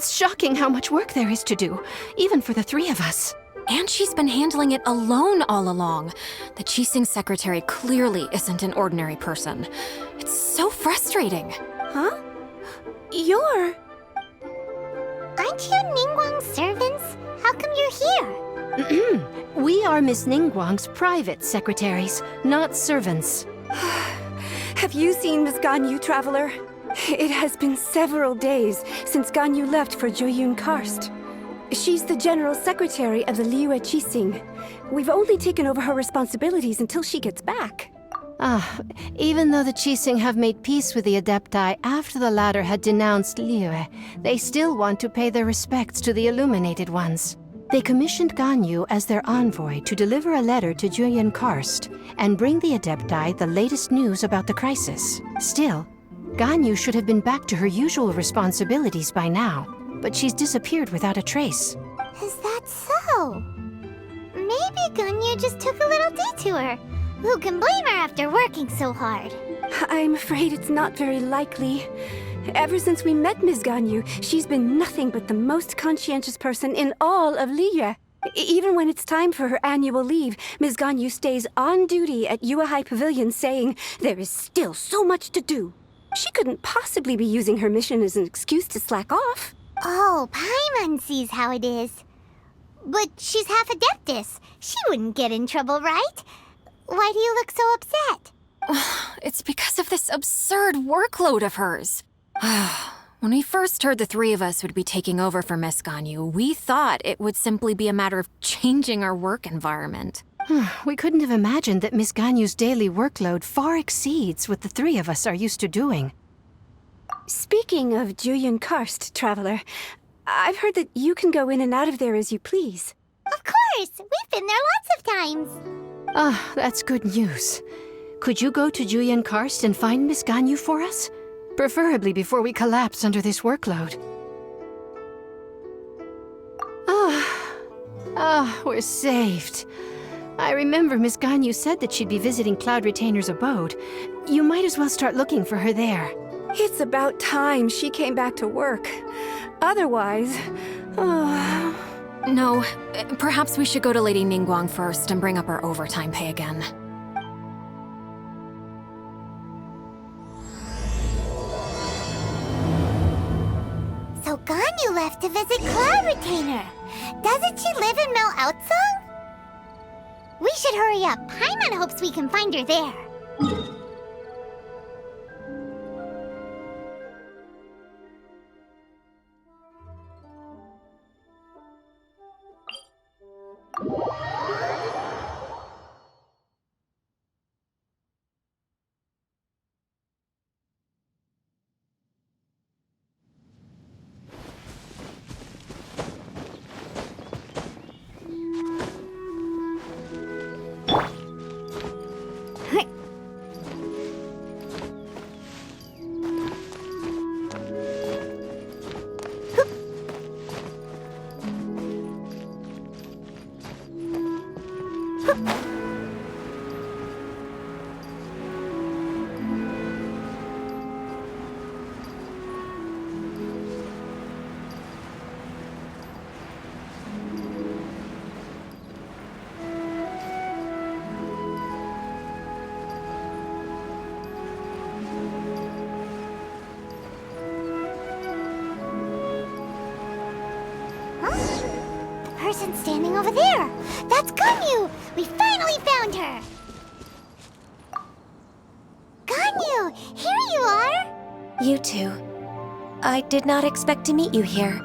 It's shocking how much work there is to do, even for the three of us. And she's been handling it alone all along. The Qixing secretary clearly isn't an ordinary person. It's so frustrating. Huh? Aren't you Ningguang's servants? How come you're here? We are Miss Ningguang's private secretaries, not servants. Have you seen Miss Ganyu, Traveler? It has been several days since Ganyu left for Jueyun Karst. She's the general secretary of the Liyue Qixing. We've only taken over her responsibilities until she gets back. Even though the Qixing have made peace with the Adepti after the latter had denounced Liyue, they still want to pay their respects to the Illuminated Ones. They commissioned Ganyu as their envoy to deliver a letter to Jueyun Karst and bring the Adepti the latest news about the crisis. Still, Ganyu should have been back to her usual responsibilities by now, but she's disappeared without a trace. Is that so? Maybe Ganyu just took a little detour. Who can blame her after working so hard? I'm afraid it's not very likely. Ever since we met Ms. Ganyu, she's been nothing but the most conscientious person in all of Liyue. Even when it's time for her annual leave, Ms. Ganyu stays on duty at Yuehai Pavilion saying there is still so much to do. She couldn't possibly be using her mission as an excuse to slack off. Oh, Paimon sees how it is. But she's half Adeptus. She wouldn't get in trouble, right? Why do you look so upset? It's because of this absurd workload of hers. When we first heard the three of us would be taking over for Miss Ganyu, we thought it would simply be a matter of changing our work environment. We couldn't have imagined that Miss Ganyu's daily workload far exceeds what the three of us are used to doing. Speaking of Jueyun Karst, Traveler, I've heard that you can go in and out of there as you please. Of course! We've been there lots of times. That's good news. Could you go to Jueyun Karst and find Miss Ganyu for us? Preferably before we collapse under this workload. We're saved. I remember Miss Ganyu said that she'd be visiting Cloud Retainer's abode. You might as well start looking for her there. It's about time she came back to work. Otherwise... No, perhaps we should go to Lady Ningguang first and bring up our overtime pay again. So Ganyu left to visit Cloud Retainer. Doesn't she live in Mel Outsong? We should hurry up. Paimon hopes we can find her there. Person standing over there. That's Ganyu! We finally found her! Ganyu! Here you are! You two. I did not expect to meet you here.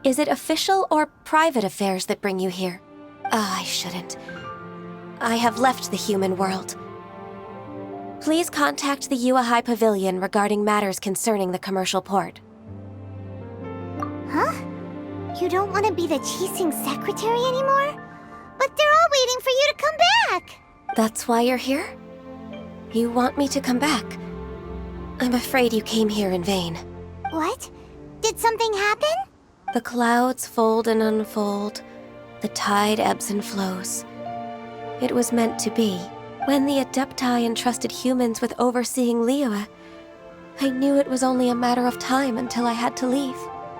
Is it official or private affairs that bring you here? I shouldn't. I have left the human world. Please contact the Yuehai Pavilion regarding matters concerning the commercial port. Huh? You don't want to be the Qixing secretary anymore? But they're all waiting for you to come back! That's why you're here? You want me to come back? I'm afraid you came here in vain. What? Did something happen? The clouds fold and unfold. The tide ebbs and flows. It was meant to be. When the Adepti entrusted humans with overseeing Liyue, I knew it was only a matter of time until I had to leave.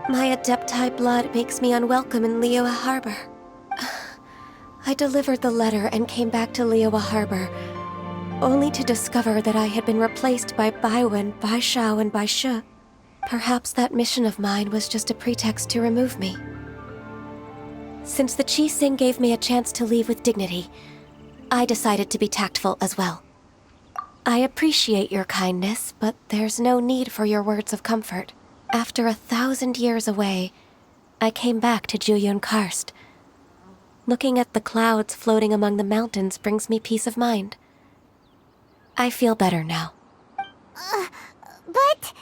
My Adepti blood makes me unwelcome in Liyue Harbor. I delivered the letter and came back to Liyue Harbor, only to discover that I had been replaced by Baiwen, Baishao, and Baishe. Perhaps that mission of mine was just a pretext to remove me. Since the Qixing gave me a chance to leave with dignity, I decided to be tactful as well. I appreciate your kindness, but there's no need for your words of comfort. After 1,000 years away, I came back to Jueyun Karst. Looking at the clouds floating among the mountains brings me peace of mind. I feel better now. But...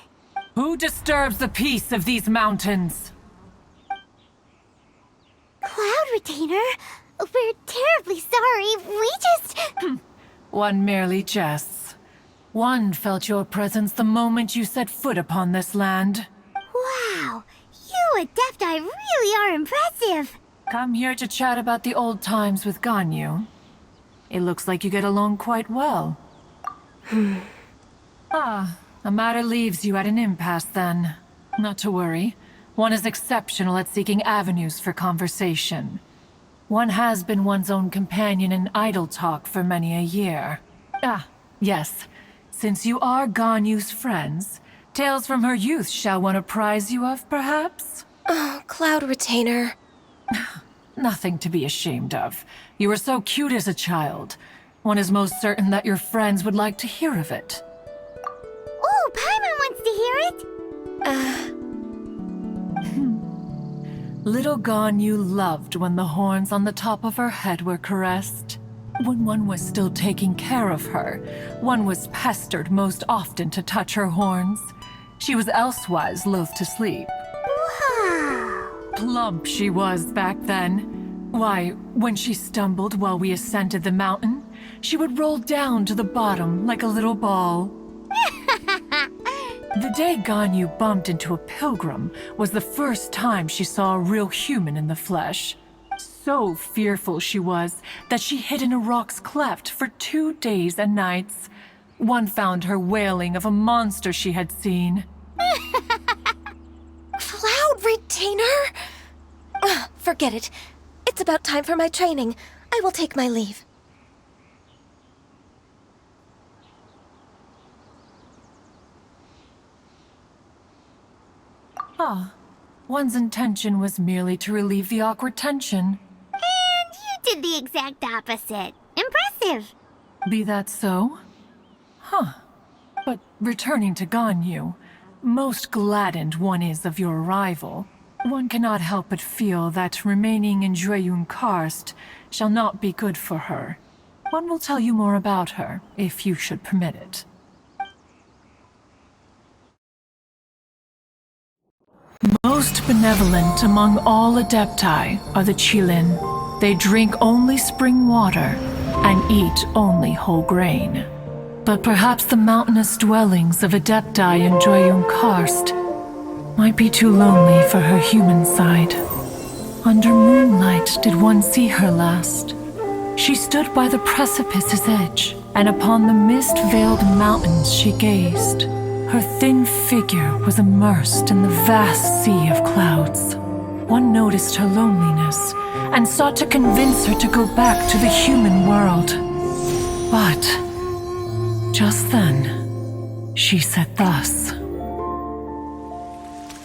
Who disturbs the peace of these mountains? Cloud Retainer, we're terribly sorry. We just... One merely jests. One felt your presence the moment you set foot upon this land. Wow, you Adepti really are impressive. Come here to chat about the old times with Ganyu. It looks like you get along quite well. A matter leaves you at an impasse then. Not to worry. One is exceptional at seeking avenues for conversation. One has been one's own companion in idle talk for many a year. Yes. Since you are Ganyu's friends, tales from her youth shall one apprise you of, perhaps? Oh, Cloud Retainer. Nothing to be ashamed of. You were so cute as a child. One is most certain that your friends would like to hear of it. Oh, Paimon wants to hear it. Little Ganyu loved when the horns on the top of her head were caressed. When one was still taking care of her, one was pestered most often to touch her horns. She was elsewise loath to sleep. Wow. Plump she was back then. Why, when she stumbled while we ascended the mountain, she would roll down to the bottom like a little ball. The day Ganyu bumped into a pilgrim was the first time she saw a real human in the flesh. So fearful she was that she hid in a rock's cleft for 2 days and nights. One found her wailing of a monster she had seen. Cloud Retainer? Forget it. It's about time for my training. I will take my leave. One's intention was merely to relieve the awkward tension. And you did the exact opposite. Impressive. Be that so? But returning to Ganyu, most gladdened one is of your arrival. One cannot help but feel that remaining in Jueyun Karst shall not be good for her. One will tell you more about her, if you should permit it. Most benevolent among all Adepti are the Qilin. They drink only spring water and eat only whole grain. But perhaps the mountainous dwellings of Adepti in Jueyun Karst might be too lonely for her human side. Under moonlight did one see her last. She stood by the precipice's edge, and upon the mist-veiled mountains she gazed. Her thin figure was immersed in the vast sea of clouds. One noticed her loneliness and sought to convince her to go back to the human world. But just then, she said thus.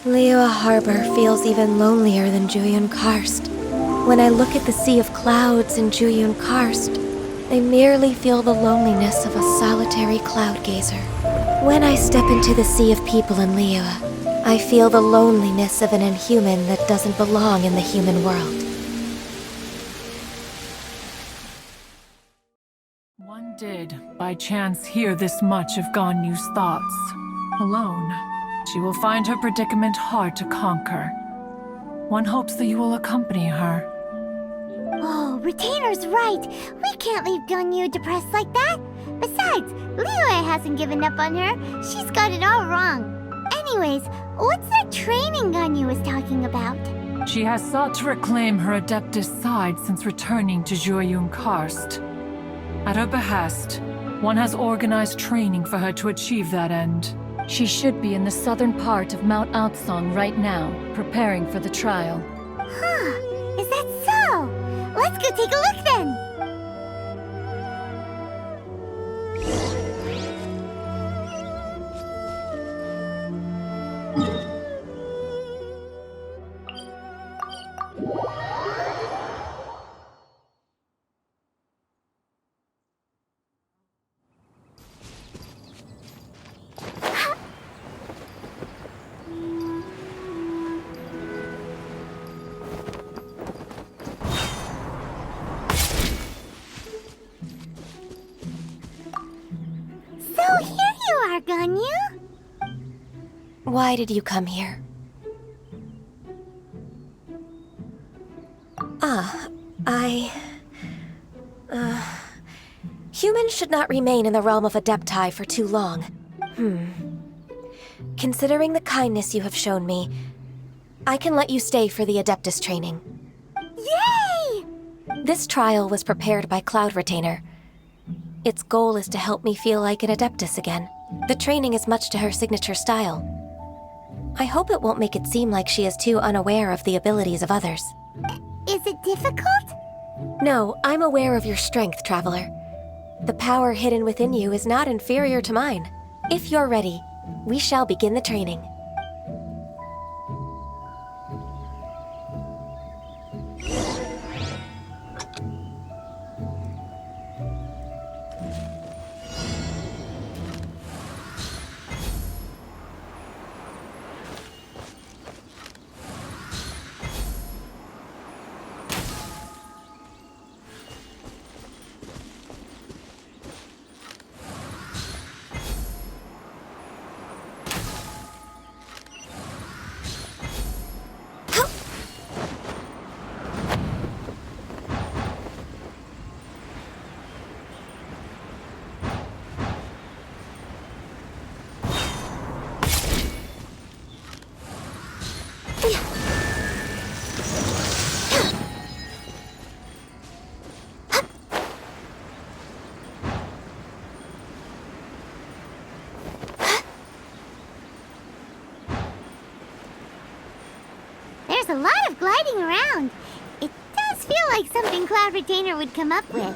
Liyue Harbor feels even lonelier than Jueyun Karst. When I look at the sea of clouds in Jueyun Karst, I merely feel the loneliness of a solitary cloud gazer. When I step into the sea of people in Liyue, I feel the loneliness of an inhuman that doesn't belong in the human world. One did, by chance, hear this much of Ganyu's thoughts. Alone, she will find her predicament hard to conquer. One hopes that you will accompany her. Oh, Retainer's right. We can't leave Ganyu depressed like that. Besides, Liyue hasn't given up on her. She's got it all wrong. Anyways, what's that training Ganyu was talking about? She has sought to reclaim her Adeptus side since returning to Jueyun Karst. At her behest, one has organized training for her to achieve that end. She should be in the southern part of Mount Aotsong right now, preparing for the trial. Huh, is that so? Let's go take a look then! So here you are, Ganyu. Why did you come here? Humans should not remain in the realm of Adepti for too long. Considering the kindness you have shown me, I can let you stay for the Adeptus training. Yay! This trial was prepared by Cloud Retainer. Its goal is to help me feel like an Adeptus again. The training is much to her signature style. I hope it won't make it seem like she is too unaware of the abilities of others. Is it difficult? No, I'm aware of your strength, Traveler. The power hidden within you is not inferior to mine. If you're ready, we shall begin the training. There's a lot of gliding around. It does feel like something Cloud Retainer would come up with.